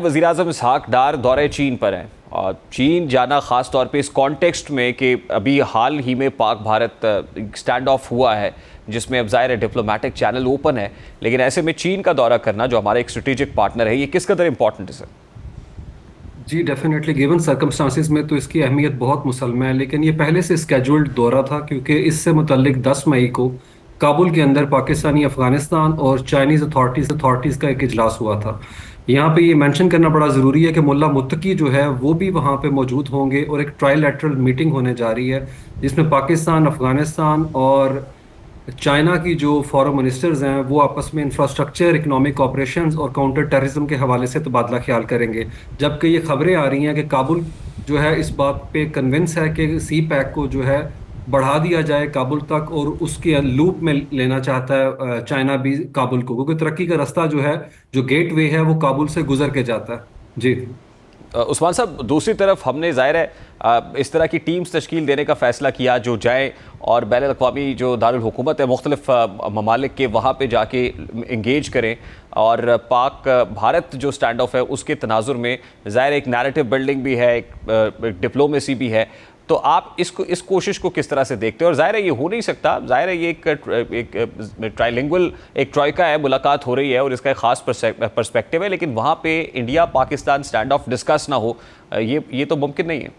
वज़ीर-ए-आज़म इसहाक़ डार दौरे चीन पर हैं और चीन जाना ख़ास तौर पे इस कॉन्टेक्स्ट में कि अभी हाल ही में पाक भारत स्टैंड ऑफ हुआ है जिसमें अब ज़ाहिर है डिप्लोमेटिक चैनल ओपन है, लेकिन ऐसे में चीन का दौरा करना जो हमारा एक स्ट्रेटेजिक पार्टनर है, ये किस कदर इंपॉर्टेंट है सर? जी डेफिनेटली गिवन सर्कमस्टांसिस में तो इसकी अहमियत बहुत मुसलमा है, लेकिन ये पहले से स्केड्यूल्ड दौरा था क्योंकि इससे मुतल्लिक 10 मई को काबुल के अंदर पाकिस्तानी, अफगानिस्तान और चाइनीज़ अथॉरिटीज़ का एक इजलास हुआ था। यहाँ पे ये मेंशन करना बड़ा ज़रूरी है कि मुल्ला मुत्तकी जो है वो भी वहाँ पे मौजूद होंगे और एक ट्राइलैटरल मीटिंग होने जा रही है जिसमें पाकिस्तान, अफगानिस्तान और चाइना की जो फॉरेन मिनिस्टर्स हैं वो आपस में इंफ्रास्ट्रक्चर, इकोनॉमिक ऑपरेशंस और काउंटर टेररिज्म के हवाले से तबादला ख्याल करेंगे। जबकि ये खबरें आ रही हैं कि काबुल जो है इस बात पे कन्विंस है कि सी पैक को जो है बढ़ा दिया जाए काबुल तक, और उसके लूप में लेना चाहता है चाइना भी काबुल को, क्योंकि तरक्की का रास्ता जो है, जो गेट वे है, वो काबुल से गुजर के जाता है। जी उस्मान साहब, दूसरी तरफ हमने ज़ाहिर है इस तरह की टीम्स तश्कील देने का फ़ैसला किया जो जाएँ और बैन अल-अक़वामी जो दारुल हुकूमत है मुख्तलिफ ममालिक के, वहाँ पे जाके इंगेज करें और पाक भारत जो स्टैंड ऑफ है उसके तनाजुर में ज़ाहिर एक नैरेटिव बिल्डिंग भी है, एक डिप्लोमेसी भी है। तो आप इस कोशिश को किस तरह से देखते हो? और ज़ाहिर है ये हो नहीं सकता, ज़ाहिर है ये एक ट्राइलिंगुअल एक ट्रॉइका है, मुलाकात हो रही है और इसका एक ख़ास पर्सपेक्टिव है, लेकिन वहाँ पे India Pakistan stand of discuss ना हो, ये तो मुमकिन नहीं है।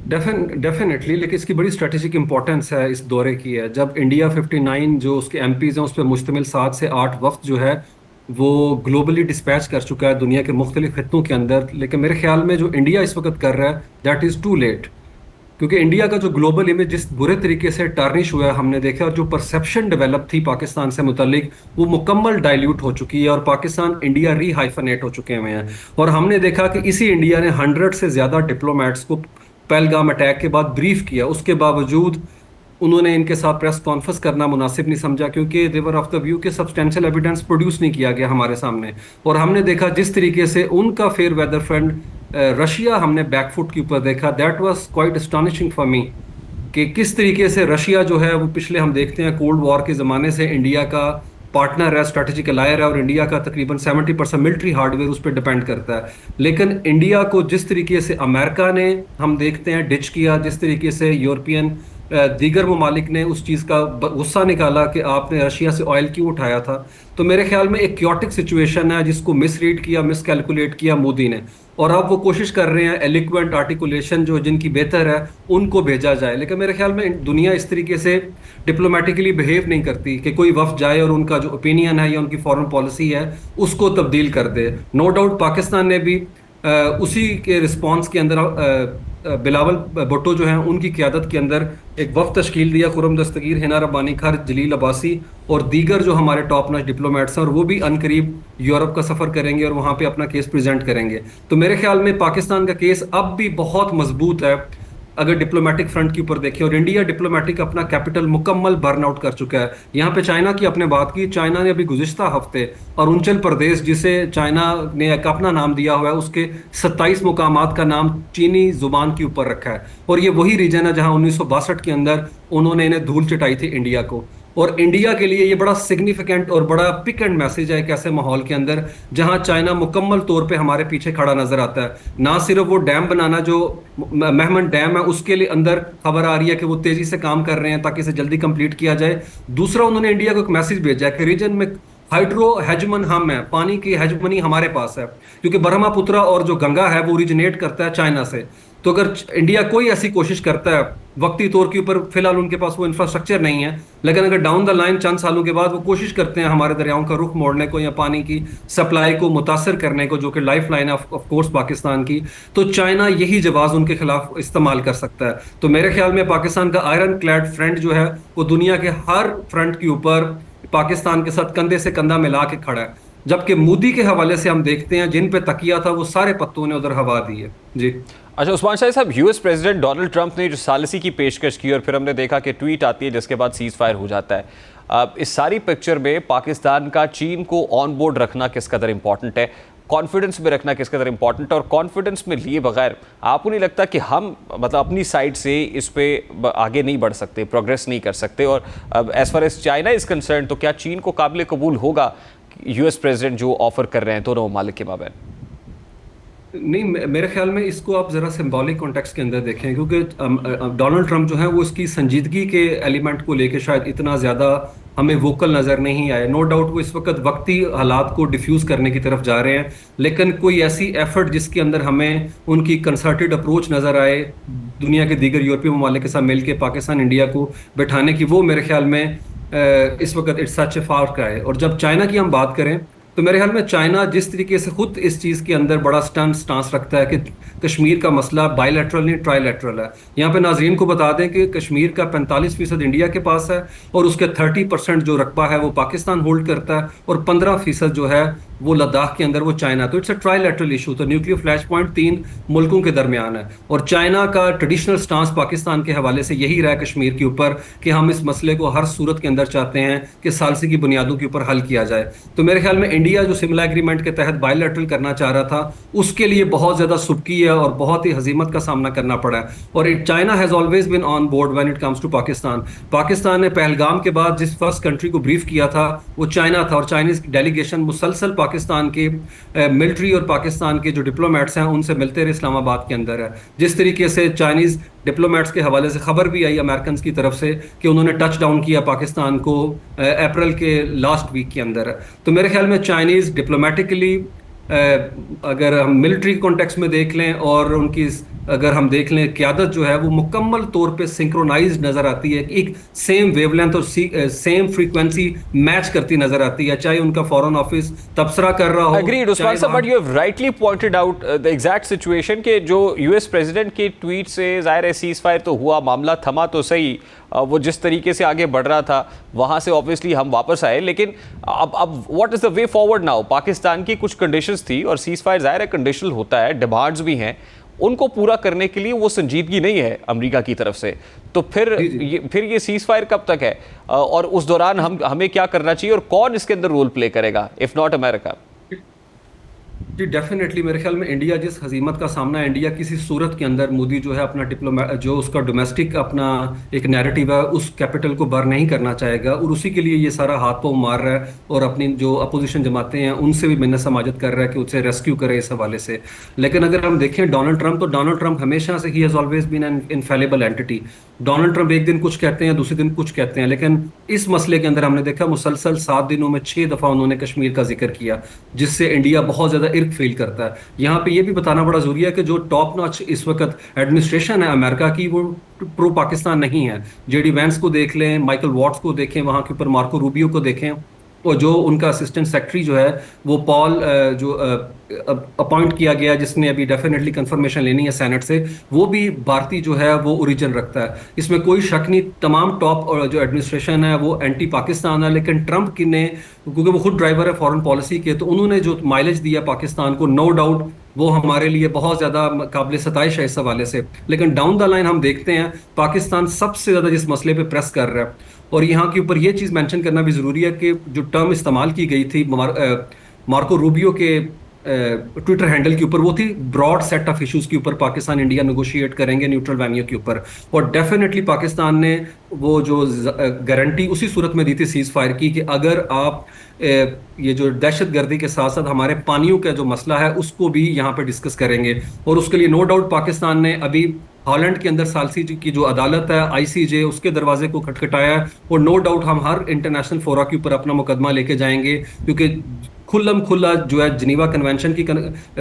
डेफिनेटली, लेकिन इसकी बड़ी स्ट्रेटेजिक इंपॉर्टेंस है इस दौरे की है। जब इंडिया 59 जो उसके एमपीज हैं उस पर मुश्तमिल 7 से 8 वफ्द जो है वो ग्लोबली डिस्पैच कर चुका है दुनिया के मुख्तलिफ खित्तों के अंदर, लेकिन मेरे ख्याल में जो इंडिया इस वक्त कर रहा है दैट इज़ टू लेट। क्योंकि इंडिया का जो ग्लोबल इमेज जिस बुरे तरीके से टार्निश हुआ है हमने देखा, और जो परसेप्शन डेवलप थी पाकिस्तान से मुतल्लिक वो मुकम्मल डाइल्यूट हो चुकी है और पाकिस्तान इंडिया रीहाइफनेट हो चुके हुए हैं। और हमने देखा कि इसी इंडिया ने 100 से ज़्यादा डिप्लोमेट्स को पहलगाम अटैक के बाद ब्रीफ किया, उसके बावजूद उन्होंने इनके साथ प्रेस कॉन्फ्रेंस करना मुनासिब नहीं समझा क्योंकि देवर ऑफ द व्यू के सब्सटेंशियल एविडेंस प्रोड्यूस नहीं किया गया हमारे सामने। और हमने देखा जिस तरीके से उनका फेयर वेदर फ्रेंड रशिया हमने बैकफुट के ऊपर देखा, that was quite astonishing for me कि किस तरीके से रशिया जो है वो पिछले हम देखते हैं कोल्ड वॉर के ज़माने से इंडिया का पार्टनर है, स्ट्रेटेजिक अलायर है, और इंडिया का तकरीबन 70% मिलिट्री हार्डवेयर उस पर डिपेंड करता है। लेकिन इंडिया को जिस तरीके से अमेरिका ने हम देखते हैं डिच किया, जिस तरीके से यूरोपियन दीगर ममालिक ने उस चीज़ का गुस्सा निकाला कि आपने रशिया से ऑयल क्यों उठाया था, तो मेरे ख्याल में एक क्योटिक सिचुएशन है जिसको मिसरीड किया, मिसकैलकुलेट किया मोदी ने। और अब वो कोशिश कर रहे हैं एलिक्वेंट आर्टिकुलेशन जो जिनकी बेहतर है उनको भेजा जाए, लेकिन मेरे ख्याल में दुनिया इस तरीके से डिप्लोमेटिकली बिहेव नहीं करती कि कोई वफ्द जाए और उनका जो ओपिनियन है या उनकी फॉरेन पॉलिसी है उसको तब्दील कर दे। नो डाउट पाकिस्तान ने भी उसी के रिस्पांस के अंदर बिलावल भुट्टो जो हैं उनकी क़यादत के अंदर एक वफ्द तश्कील दिया, खुर्रम दस्तगीर, हिना रब्बानी खार, जलील अब्बासी और दीगर जो हमारे टॉप नॉच डिप्लोमेट्स हैं, और वो भी अनकरीब यूरोप का सफ़र करेंगे और वहाँ पे अपना केस प्रेजेंट करेंगे। तो मेरे ख्याल में पाकिस्तान का केस अब भी बहुत मजबूत है अगर डिप्लोमेटिक फ्रंट के ऊपर देखें, और इंडिया डिप्लोमेटिक अपना कैपिटल मुकम्मल बर्न आउट कर चुका है। यहाँ पे चाइना की आपने बात की, चाइना ने अभी गुज़िश्ता हफ्ते अरुणाचल प्रदेश जिसे चाइना ने एक अपना नाम दिया हुआ है उसके 27 मुकामात का नाम चीनी जुबान के ऊपर रखा है, और ये वही रीजन है जहाँ 1962 के अंदर उन्होंने इन्हें धूल चटाई थी इंडिया को। और इंडिया के लिए ये बड़ा सिग्निफिकेंट और बड़ा पिक एंड मैसेज है एक ऐसे माहौल के अंदर जहां चाइना मुकम्मल तौर पे हमारे पीछे खड़ा नजर आता है। ना सिर्फ वो डैम बनाना जो मेहमन डैम है उसके लिए अंदर खबर आ रही है कि वो तेजी से काम कर रहे हैं ताकि इसे जल्दी कंप्लीट किया जाए। दूसरा, उन्होंने इंडिया को एक मैसेज भेजा है कि रीजन में हाइड्रो हेजमन हम है, पानी की हेजमनी हमारे पास है, क्योंकि ब्रह्मपुत्रा और जो गंगा है वो ओरिजिनेट करता है चाइना से। तो अगर इंडिया कोई ऐसी कोशिश करता है वक्ती तौर के ऊपर, फिलहाल उनके पास वो इंफ्रास्ट्रक्चर नहीं है, लेकिन अगर डाउन द लाइन चंद सालों के बाद वो कोशिश करते हैं हमारे दरियाओं का रुख मोड़ने को या पानी की सप्लाई को मुतासर करने को, जो कि लाइफ लाइन है ऑफ कोर्स पाकिस्तान की, तो चाइना यही जवाब उनके खिलाफ इस्तेमाल कर सकता है। तो मेरे ख्याल में पाकिस्तान का आयरन क्लैड फ्रंट जो है वो दुनिया के हर फ्रंट के ऊपर पाकिस्तान के साथ कंधे से कंधा मिला के खड़ा है। जबकि मोदी के हवाले से हम देखते हैं जिन पे तकिया था वो सारे पत्तों ने उधर हवा दी है। जी अच्छा उस्मान शाह साहब, यूएस प्रेसिडेंट डोनाल्ड ट्रंप ने जो सालिसी की पेशकश की और फिर हमने देखा कि ट्वीट आती है जिसके बाद सीज फायर हो जाता है, अब इस सारी पिक्चर में पाकिस्तान का चीन को ऑन बोर्ड रखना किस कदर इंपॉर्टेंट है, कॉन्फिडेंस में रखना किस कदर इंपॉर्टेंट है, और कॉन्फिडेंस में लिए बगैर आपको नहीं लगता कि हम मतलब अपनी साइड से इस पे आगे नहीं बढ़ सकते, प्रोग्रेस नहीं कर सकते? और as far as China is concern, तो क्या चीन को काबिल कबूल होगा यूएस प्रेसिडेंट जो ऑफर कर रहे हैं दोनों ममालिक के माबैन? नहीं, मेरे ख्याल में इसको आप जरा सिंबॉलिक कॉन्टेक्स्ट के अंदर देखें, क्योंकि डोनाल्ड ट्रंप जो है वो इसकी संजीदगी के एलिमेंट को लेके शायद इतना ज्यादा हमें वोकल नजर नहीं आए। नो डाउट वो इस वक्त वक्ती हालात को डिफ्यूज करने की तरफ जा रहे हैं, लेकिन कोई ऐसी एफर्ट जिसके अंदर हमें उनकी कंसर्टेड अप्रोच नजर आए दुनिया के दीगर यूरोपीय ममालिक के साथ मिलकर पाकिस्तान इंडिया को बैठाने की, वो मेरे ख्याल में इस वक्त it's such A far cry. और जब चाइना की हम बात करें तो मेरे ख्याल में चाइना जिस तरीके से खुद इस चीज के अंदर बड़ा स्टैंड स्टांस रखता है कि कश्मीर का मसला बायलैटरल नहीं ट्राइलैटरल है। यहाँ पे नाजरीन को बता दें कि कश्मीर का 45% इंडिया के पास है और उसके 30% जो रकबा है वो पाकिस्तान होल्ड करता है, और 15% जो है वो लद्दाख के अंदर वो चाइना। तो इट्स अ ट्राइलैटरल इशू। तो न्यूक्लियर फ्लैश पॉइंट 3 मुल्कों के दरमियान है, और चाइना का ट्रेडिशनल स्टांस पाकिस्तान के हवाले से यही रहा कश्मीर के ऊपर कि हम इस मसले को हर सूरत के अंदर चाहते हैं कि सालसी की बुनियादों के ऊपर हल किया जाए। तो मेरे ख्याल में इंडिया जो सिमला एग्रीमेंट के तहत बायलैटरल करना चाह रहा था, उसके लिए बहुत ज्यादा सुबकी है और बहुत ही हजीमत का सामना करना पड़ा है। और China has always been on board when it comes to Pakistan. Pakistan ने पहलगाम के बाद जिस फर्स्ट कंट्री को ब्रीफ किया था वो चाइना था, और चाइनीज डेलीगेशन मुसलसल पाकिस्तान के मिलिट्री और पाकिस्तान के जो डिप्लोमेट्स हैं उनसे मिलते रहे इस्लामाबाद के अंदर है। जिस तरीके से चाइनीज डिप्लोमेट्स के हवाले से खबर भी आई अमेरिकन की तरफ से कि उन्होंने टच डाउन किया पाकिस्तान को अप्रैल के लास्ट वीक के अंदर है। तो मेरे ख्याल में चाइनीज डिप्लोमेटिकली, अगर हम मिलिट्री कॉन्टेक्स्ट में देख लें और उनकी अगर हम देख लें क़यादत जो है वो मुकम्मल तौर पे सिंक्रोनाइज्ड नजर आती है, एक सेम वेवलेंथ और सेम फ्रीक्वेंसी मैच करती नजर आती है, चाहे उनका फॉरेन ऑफिस तबसरा कर रहा हो। Agreed, उस्मान साहब, but you have rightly pointed out the exact situation के जो यूएस प्रेसिडेंट के ट्वीट से जाहिर है सीज फायर तो हुआ, मामला थमा तो सही, वो जिस तरीके से आगे बढ़ रहा था वहाँ से ऑब्वियसली हम वापस आए, लेकिन अब what is the way forward now? Pakistan की कुछ कंडीशंस थी और सीज फायर जाहिर है कंडीशनल होता है, डिमांड्स भी हैं, उनको पूरा करने के लिए वो संजीदगी नहीं है अमेरिका की तरफ से। तो फिर ये सीज फायर कब तक है, और उस दौरान हमें क्या करना चाहिए, और कौन इसके अंदर रोल प्ले करेगा इफ नॉट अमेरिका? जी डेफिनेटली, मेरे ख्याल में इंडिया जिस हजीमत का सामना, इंडिया किसी सूरत के अंदर मोदी जो है अपना जो उसका डोमेस्टिक अपना एक नैरेटिव है उस कैपिटल को बर नहीं करना चाहेगा, और उसी के लिए ये सारा हाथ पाँव मार रहा है और अपनी जो अपोजिशन जमाते हैं उनसे भी मिन्नत समाजत कर रहा है कि उसे रेस्क्यू करे इस हवाले से। लेकिन अगर हम देखें डोनाल्ड ट्रंप, तो डोनाल्ड ट्रंप हमेशा से ही has always been an infallible entity. Donald Trump एक दिन कुछ कहते हैं, दूसरे दिन कुछ कहते हैं, लेकिन इस मसले के अंदर हमने देखा मुसलसल 7 दिनों में 6 दफा उन्होंने कश्मीर का जिक्र किया, जिससे इंडिया बहुत ज्यादा इर्क फील करता है। यहाँ पे ये भी बताना बड़ा जरूरी है कि जो टॉप नॉच इस वक्त एडमिनिस्ट्रेशन है अमेरिका की वो प्रो पाकिस्तान नहीं है। जेडी वैंस को देख लें, माइकल वॉट्स को देखें, वहां के ऊपर मार्को रूबियो को देखें, और जो उनका असिस्टेंट सेक्रेटरी जो है वो पॉल जो अपॉइंट किया गया, जिसने अभी डेफिनेटली कंफर्मेशन लेनी है सेनेट से, वो भी भारतीय जो है वो ओरिजिन रखता है, इसमें कोई शक नहीं। तमाम टॉप जो एडमिनिस्ट्रेशन है वो एंटी पाकिस्तान है, लेकिन ट्रंप की ने, क्योंकि वो खुद ड्राइवर है फॉरेन पॉलिसी के, तो उन्होंने जो माइलेज दिया पाकिस्तान को, नो डाउट वो हमारे लिए बहुत ज्यादा काबिल सताइश है इस हवाले से। लेकिन डाउन द लाइन हम देखते हैं पाकिस्तान सबसे ज्यादा जिस मसले पे प्रेस कर रहा है, और यहाँ के ऊपर ये चीज मेंशन करना भी जरूरी है कि जो टर्म इस्तेमाल की गई थी मार्को रूबियो के ट्विटर हैंडल के ऊपर, वो थी ब्रॉड सेट ऑफ इश्यूज के ऊपर पाकिस्तान इंडिया नेगोशिएट करेंगे न्यूट्रल वेन्यू के ऊपर। और डेफिनेटली पाकिस्तान ने वो जो गारंटी उसी सूरत में दी थी सीज फायर की कि अगर आप ये जो दहशतगर्दी के साथ साथ हमारे पानियों का जो मसला है उसको भी यहाँ पे डिस्कस करेंगे। और उसके लिए नो डाउट पाकिस्तान ने अभी हॉलैंड के अंदर सालसी की जो अदालत है आईसीजे, उसके दरवाजे को खटखटाया है, और नो डाउट हम हर इंटरनेशनल फोरा के ऊपर अपना मुकदमा लेके जाएंगे, क्योंकि खुल्लम खुल्ला जो है जिनीवा कन्वेंशन की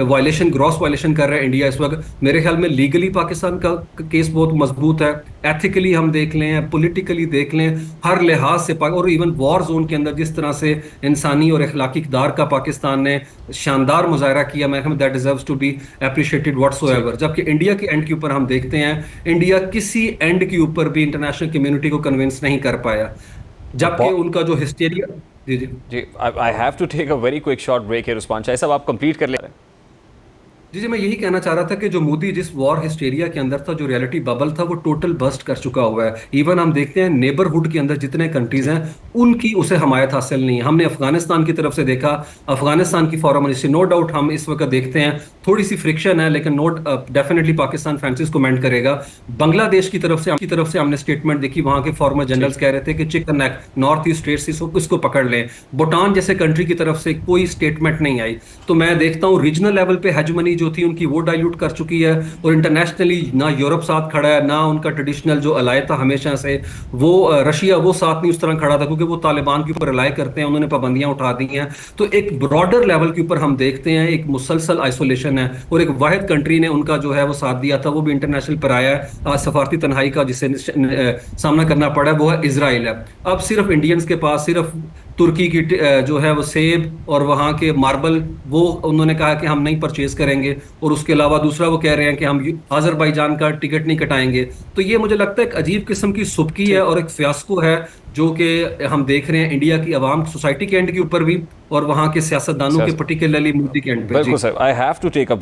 वायलेशन, ग्रॉस वायलेशन कर रहा है इंडिया इस वक्त। मेरे ख्याल में लीगली पाकिस्तान का केस बहुत मजबूत है, एथिकली हम देख लें, पॉलिटिकली देख लें, हर लिहाज से और इवन वॉर जोन के अंदर जिस तरह से इंसानी और अखलाकी इक़दार का पाकिस्तान ने शानदार मुजाहरा किया, मेरे ख्याल में that deserves to be appreciated whatsoever. जबकि इंडिया के एंड के ऊपर हम देखते हैं इंडिया किसी एंड के ऊपर भी इंटरनेशनल कम्युनिटी को कन्विंस नहीं कर पाया, जबकि उनका जो हिस्टेरिया। जी जी जी, I have to take a very quick short break है उस्मान शाह साहब, आप कंप्लीट कर ले रहे हैं। जी मैं यही कहना चाह रहा था कि जो मोदी जिस वॉर हिस्टेरिया के अंदर था, जो रियलिटी बबल था वो टोटल बस्ट कर चुका हुआ है। इवन हम देखते हैं नेबरहुड के अंदर जितने कंट्रीज हैं उनकी उसे हमायत हासिल नहीं है। हमने अफगानिस्तान की तरफ से देखा, अफगानिस्तान की फॉरेन मिनिस्ट्री, नो डाउट हम इस वक्त देखते हैं थोड़ी सी फ्रिक्शन है, लेकिन नोट डेफिनेटली पाकिस्तान फ्रांसिस को मेंट करेगा। बांग्लादेश की तरफ से हमने स्टेटमेंट देखी, वहां के फॉर्मर जनरल्स कह रहे थे कि chicken neck north east states इसको पकड़ लें। भूटान जैसे कंट्री की तरफ से कोई स्टेटमेंट नहीं आई। तो मैं देखता हूँ रीजनल लेवल पे हेजमनी जो थी उनकी वो डाइल्यूट कर चुकी है, और इंटरनेशनली ना यूरोप साथ खड़ा है, ना उनका ट्रेडिशनल जो अलाय था हमेशा से वो रशिया, वो साथ नहीं उस तरह खड़ा था, क्योंकि वो तालिबान के ऊपर रिलाई करते हैं, उन्होंने पाबंदियां उठा दी हैं। तो एक ब्रॉडर लेवल के ऊपर हम देखते हैं एक मुसलसल आइसोलेशन है, और एक वाहिद कंट्री ने उनका जो है वो साथ दिया था, वो भी इंटरनेशनल पर आया है, सफारती तन्हाई का जिसे सामना करना पड़ा है, वो है इसराइल है। अब सिर्फ इंडियंस के पास सिर्फ तुर्की की जो है वो सेब और वहां के मार्बल, वो उन्होंने कहा कि हम नहीं परचेज करेंगे, और उसके अलावा दूसरा वो कह रहे हैं कि हम अजरबैजान का टिकट नहीं कटाएंगे। तो ये मुझे लगता है एक अजीब किस्म की सुबकी है ठीक। और एक फियास्को है, जो कि हम देख रहे हैं इंडिया की आवाम सोसाइटी के एंड के ऊपर भी, और वहां के सियासतदानों के सियासत पर्टिकुलरली मोदी के एंड पे। बिल्कुल जी। Sir, I have to take a